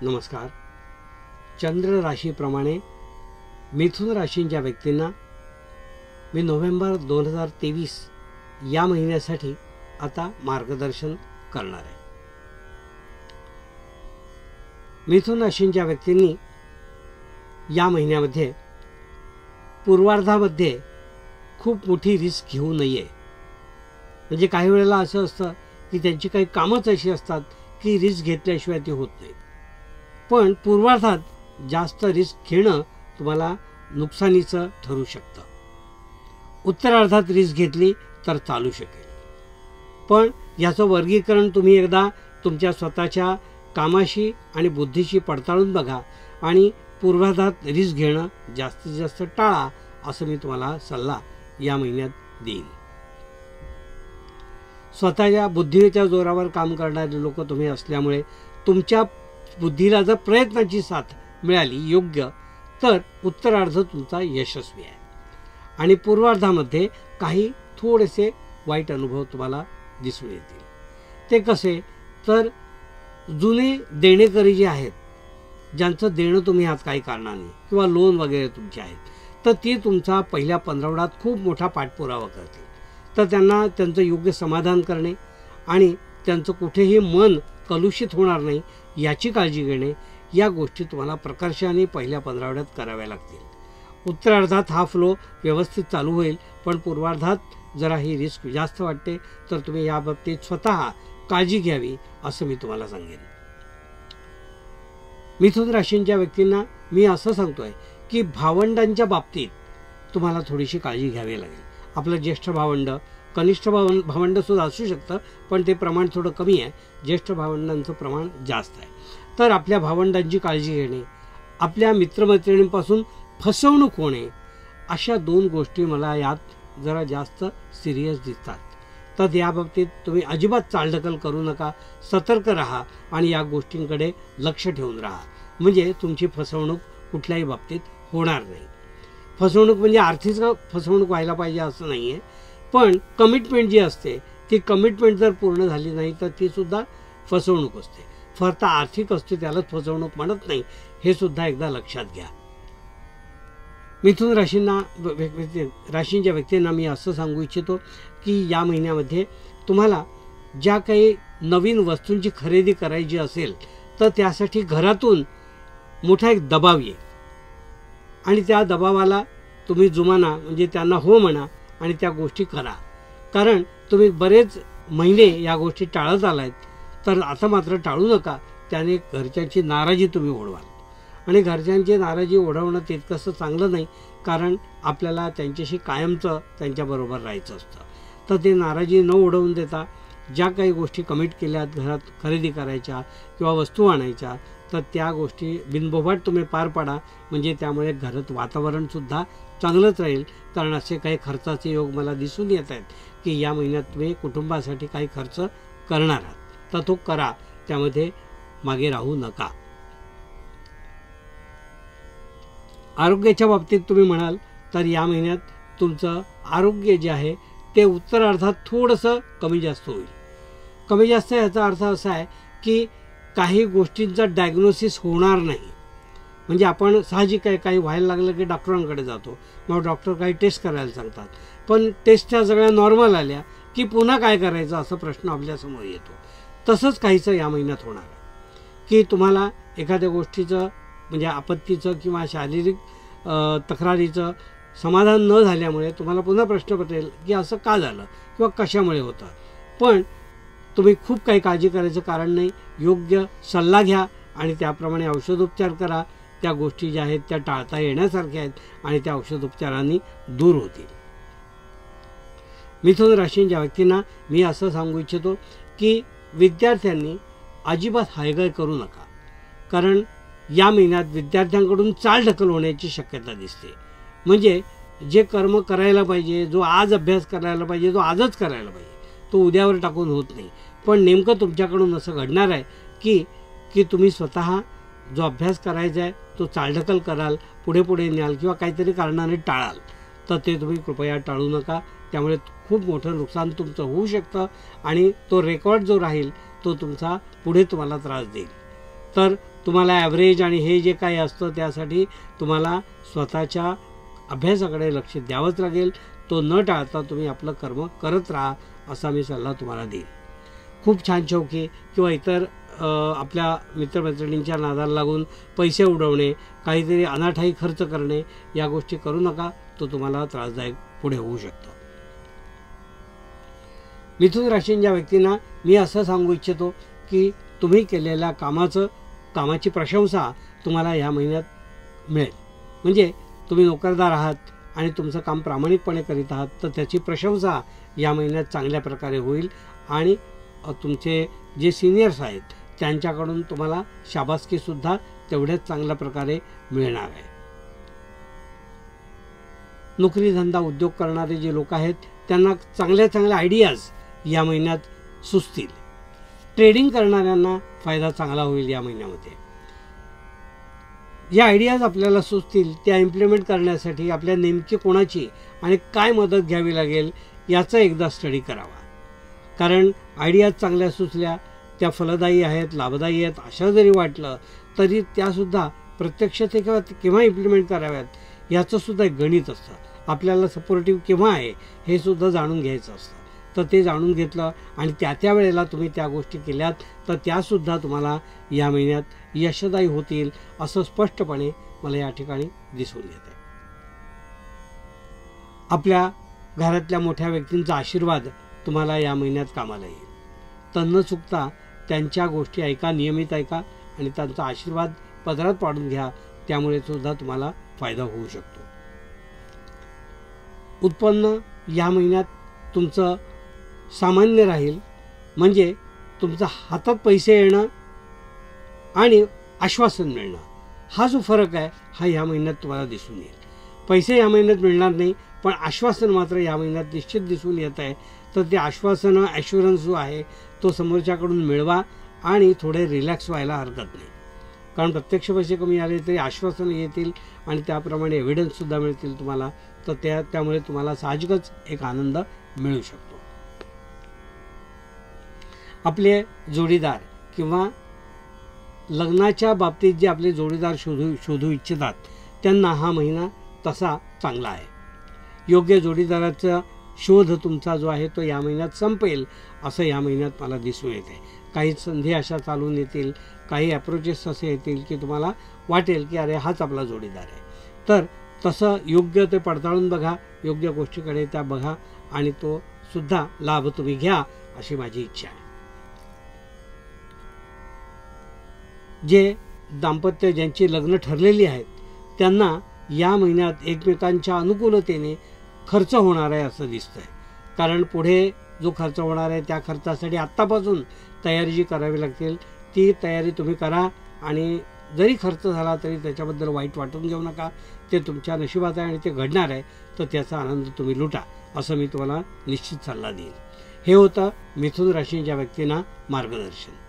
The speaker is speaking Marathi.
नमस्कार. चंद्र राशीप्रमाणे मिथुन राशींच्या व्यक्तींना मी नोव्हेंबर 2023 या महिन्यासाठी आता मार्गदर्शन करणार आहे. मिथुन राशींच्या व्यक्तींनी या महिन्यामध्ये पूर्वार्धामध्ये खूप मोठी रिस्क घेऊ नये. म्हणजे काही वेळेला असं असतं की त्यांची काही कामच अशी असतात की रिस्क घेतल्याशिवाय ती होत नाही. पण पूर्वार्धात जास्त रिस्क घेणं तुम्हाला नुकसानीचं ठरू शकतं. उत्तरार्धात रिस्क घेतली तर चालू शकेल. पण याचं वर्गीकरण तुम्ही एकदा तुमच्या स्वतःच्या कामाशी आणि बुद्धीशी पडताळून बघा आणि पूर्वार्धात रिस्क घेणं जास्तीत जास्त टाळा, असं मी तुम्हाला सल्ला या महिन्यात देईन. स्वतःच्या बुद्धीच्या जोरावर काम करणारे लोक तुम्ही असल्यामुळे तुमच्या बुद्धीला जर प्रयत्नाची साथ मिळाली योग्य, तर उत्तरार्ध तुमचा यशस्वी आहे. आणि पूर्वार्धामध्ये काही थोडेसे वाईट अनुभव तुम्हाला दिसून येतील. ते कसे तर जुने देणेकरी जे आहेत, ज्यांचं देणं तुम्ही आहात काही कारणाने किंवा लोन वगैरे तुमचे आहेत, तर ती तुमचा पहिल्या पंधरवड्यात खूप मोठा पाठपुरावा करतील. तर त्यांना त्यांचं योग्य समाधान करणे आणि त्यांचं कुठेही मन कलुषित होणार नाही याची काळजी घेणे, या गोष्टी तुम्हाला प्रकर्षाने पहिल्या पंधरवड्यात कराव्या लागतील. उत्तरार्धात हा फ्लो व्यवस्थित चालू होईल, पण पूर्वार्धात जरा ही रिस्क जास्त वाटते. तर तुम्ही याबाबतीत स्वतः काळजी घ्यावी असं मी तुम्हाला सांगेन. मिथुन राशींच्या व्यक्तींना मी असं सांगतोय की भावंडांच्या बाबतीत तुम्हाला थोडीशी काळजी घ्यावी लागेल. आपलं ज्येष्ठ भावंड, कनिष्ठ भावंड सुद्धा असू शकतं, पण ते प्रमाण थोडं कमी आहे. ज्येष्ठ भावंडांचं प्रमाण जास्त आहे. तर आपल्या भावंडांची काळजी घेणे, आपल्या मित्रमैत्रिणींपासून फसवणूक होणे, अशा दोन गोष्टी मला यात जरा जास्त सिरियस दिसतात. तर याबाबतीत तुम्ही अजिबात चालढकल करू नका. सतर्क राहा आणि या गोष्टींकडे लक्ष ठेवून राहा. म्हणजे तुमची फसवणूक कुठल्याही बाबतीत होणार नाही. फसवणूक म्हणजे आर्थिक फसवणूक व्हायला पाहिजे असं नाही आहे, पण कमिटमेंट जी असते ती कमिटमेंट जर पूर्ण झाली नाही तर ती सुद्धा फसवणूक असते. फक्त आर्थिक असते त्यालाच फसवणूक म्हणत नाही, हे सुद्धा एकदा लक्षात घ्या. मिथुन राशींच्या व्यक्तींना मी असं सांगू इच्छितो की या महिन्यामध्ये तुम्हाला ज्या काही नवीन वस्तूंची खरेदी करायची असेल तर त्यासाठी घरातून मोठा एक दबाव येईल आणि त्या दबावाला तुम्ही जुमाना, म्हणजे त्यांना हो म्हणा आणि त्या गोष्टी करा. कारण तुम्ही बरेच महिने या गोष्टी टाळत आलात, तर आता मात्र टाळू नका. त्याने घरच्यांची नाराजी तुम्ही ओढवाल आणि घरच्यांची नाराजी ओढवणं तितकंसं चांगलं नाही, कारण आपल्याला त्यांच्याशी कायमचं त्यांच्याबरोबर राहायचं असतं. तर ते नाराजी न ओढवून देता ज्या काही गोष्टी कमिट केल्यात घरात खरेदी करायच्या किंवा वस्तू आणायच्या, तर त्या गोष्टी बिनबोभाट तुम्ही पार पाडा. म्हणजे त्यामुळे घरात वातावरणसुद्धा चांगलंच राहील. कारण असे काही खर्चाचे योग मला दिसून येत आहेत की या महिन्यात तुम्ही कुटुंबासाठी काही खर्च करणार आहात, तर तो करा. त्यामध्ये मागे राहू नका. आरोग्याच्या बाबतीत तुम्ही म्हणाल तर या महिन्यात तुमचं आरोग्य जे आहे ते उत्तरार्धात थोडंसं कमी जास्त होईल. कमी जास्त याचा अर्थ असा आहे की काही गोष्टींचा डायग्नोसिस होणार नाही. म्हणजे आपण साहजिक आहे, काही व्हायला लागलं की डॉक्टरांकडे जातो, मग डॉक्टर काही टेस्ट करायला सांगतात, पण टेस्टच्या सगळ्या नॉर्मल आल्या की पुन्हा काय करायचं असा प्रश्न आपल्यासमोर येतो. तसंच काहीचं या महिन्यात होणार आहे की तुम्हाला एखाद्या गोष्टीचं म्हणजे आपत्तीचं किंवा शारीरिक तक्रारीचं समाधान न झाल्यामुळे तुम्हाला पुन्हा प्रश्न पडेल की असं का झालं किंवा कशामुळे होतं. पण तुम्ही खूप काही काळजी करायचं कारण नाही. योग्य सल्ला घ्या आणि त्याप्रमाणे औषधोपचार करा. त्या गोष्टी ज्या आहेत त्या टाळता येण्यासारख्या आहेत आणि त्या औषधोपचारांनी दूर होतील. मिथुन राशींच्या व्यक्तींना मी असं सांगू इच्छितो की विद्यार्थ्यांनी अजिबात हायगाय करू नका. कारण या महिन्यात विद्यार्थ्यांकडून चालढकल होण्याची शक्यता दिसते. म्हणजे जे कर्म करायला पाहिजे, जो आज अभ्यास करायला पाहिजे, जो आजच करायला पाहिजे, तो उद्यावर टाकून होत नाही. पण नेमकं तुमच्याकडून असं घडणार आहे की तुम्ही स्वतः जो अभ्यास करायचा आहे तो चालढकल कराल, पुढे पुढे न्याल किंवा काहीतरी कारणाने टाळाल. तर ते तुम्ही कृपया टाळू नका. त्यामुळे खूप मोठं नुकसान तुमचं होऊ शकतं आणि तो रेकॉर्ड जो राहील तो तुमचा पुढे तुम्हाला त्रास देईल. तर तुम्हाला ॲव्हरेज आणि हे जे काही असतं त्यासाठी तुम्हाला स्वतःच्या अभ्यासाकडे लक्ष द्यावंच लागेल. तो न टाळता तुम्ही आपलं कर्म करत राहा असा मी सल्ला तुम्हाला देईन. खूप छान चौकी किंवा इतर आपल्या मित्रमैत्रिणींच्या नादाला लागून पैसे उडवणे, काहीतरी अनाठाई खर्च करणे या गोष्टी करू नका. तो तुम्हाला त्रासदायक पुढे होऊ शकतो. मिथुन राशींच्या व्यक्तींना मी असं सांगू इच्छितो की तुम्ही केलेल्या कामाची प्रशंसा तुम्हाला या महिन्यात मिळेल. म्हणजे तुम्ही नोकरदार आहात आणि तुमचं काम प्रामाणिकपणे करीत आहात तर त्याची प्रशंसा या महिन्यात चांगल्या प्रकारे होईल आणि तुमचे जे सिनियर्स आहेत त्यांच्याकडून तुम्हाला शाबासकीसुद्धा तेवढ्याच चांगल्या प्रकारे मिळणार आहे. नोकरी धंदा उद्योग करणारे जे लोक आहेत त्यांना चांगल्या आयडियाज या महिन्यात सुचतील. ट्रेडिंग करणाऱ्यांना फायदा चांगला होईल या महिन्यामध्ये. या आयडियाज आपल्याला सुचतील त्या इम्प्लिमेंट करण्यासाठी आपल्या नेमकी कोणाची आणि काय मदत घ्यावी लागेल याचा एकदा स्टडी करावा. कारण आयडियाज चांगल्या सुचल्या, त्या फलदायी आहेत, लाभदायी आहेत अशा जरी वाटलं तरी त्यासुद्धा प्रत्यक्षात केव्हा इम्प्लिमेंट कराव्यात याचंसुद्धा एक गणित असतं. आपल्याला सपोर्टिव्ह केव्हा आहे हे सुद्धा जाणून घ्यायचं असतं. तर ते जाणून घेतलं आणि त्या वेळेला तुम्ही त्या गोष्टी केल्यात तर त्यासुद्धा तुम्हाला या महिन्यात यशदायी होतील असं स्पष्टपणे मला या ठिकाणी दिसून येत आहे. आपल्या घरातल्या मोठ्या व्यक्तींचा आशीर्वाद तुम्हाला या महिन्यात कामाला येईल. तर न चुकता त्यांच्या गोष्टी ऐका, नियमित ऐका आणि त्यांचा आशीर्वाद पदरात पाडून घ्या. त्यामुळे सुद्धा तुम्हाला फायदा होऊ शकतो. उत्पन्न या महिन्यात तुमचं सामान्य राहील. म्हणजे तुमच्या हातात पैसे येणं आणि आश्वासन मिळणं हा जो फरक आहे हा या महिन्यात तुम्हाला दिसून येईल. पैसे या महिन्यात मिळणार नाही पण आश्वासन मात्र या महिन्यात निश्चित दिसून येत आहे. तर ते आश्वासन ॲश्युरन्स जो आहे तो समोरच्याकडून मिळवा आणि थोडे रिलॅक्स व्हायला हरकत नाही. कारण प्रत्यक्ष पैसे कमी आले तरी आश्वासन येतील आणि त्याप्रमाणे एव्हिडन्ससुद्धा मिळतील तुम्हाला. तर त्यामुळे तुम्हाला साहजिकच एक आनंद मिळू शकतो. आपले जोडीदार किंवा लग्नाच्या बाबतीत जे आपले जोडीदार शोधू इच्छितात त्यांना हा महिना तसा चांगला आहे. योग्य जोडीदाराचा शोध तुमचा जो आहे तो या महिन्यात संपेल असं या महिन्यात मला दिसून येते. काही संधी अशा चालून येतील, काही अप्रोचेस असे येतील की तुम्हाला वाटेल की अरे हाच आपला जोडीदार आहे. तर तसं योग्य ते पडताळून बघा, योग्य गोष्टीकडे त्या बघा आणि तो सुद्धा लाभ तुम्ही घ्या अशी माझी इच्छा आहे. जे दाम्पत्य ज्यांची लग्न ठरलेली आहेत त्यांना या महिन्यात एकमेकांच्या अनुकूलतेने खर्च होणार आहे असं दिसतंय. कारण पुढे जो खर्च होणार आहे त्या खर्चासाठी आत्तापासून तयारी जी करावी लागतील ती तयारी तुम्ही करा. आणि जरी खर्च झाला तरी त्याच्याबद्दल वाईट वाटून घेऊ नका. ते तुमच्या नशिबात आहे आणि ते घडणार आहे तर त्याचा आनंद तुम्ही लुटा असं मी तुम्हाला निश्चित सल्ला देईन. हे होतं मिथुन राशीच्या व्यक्तींना मार्गदर्शन.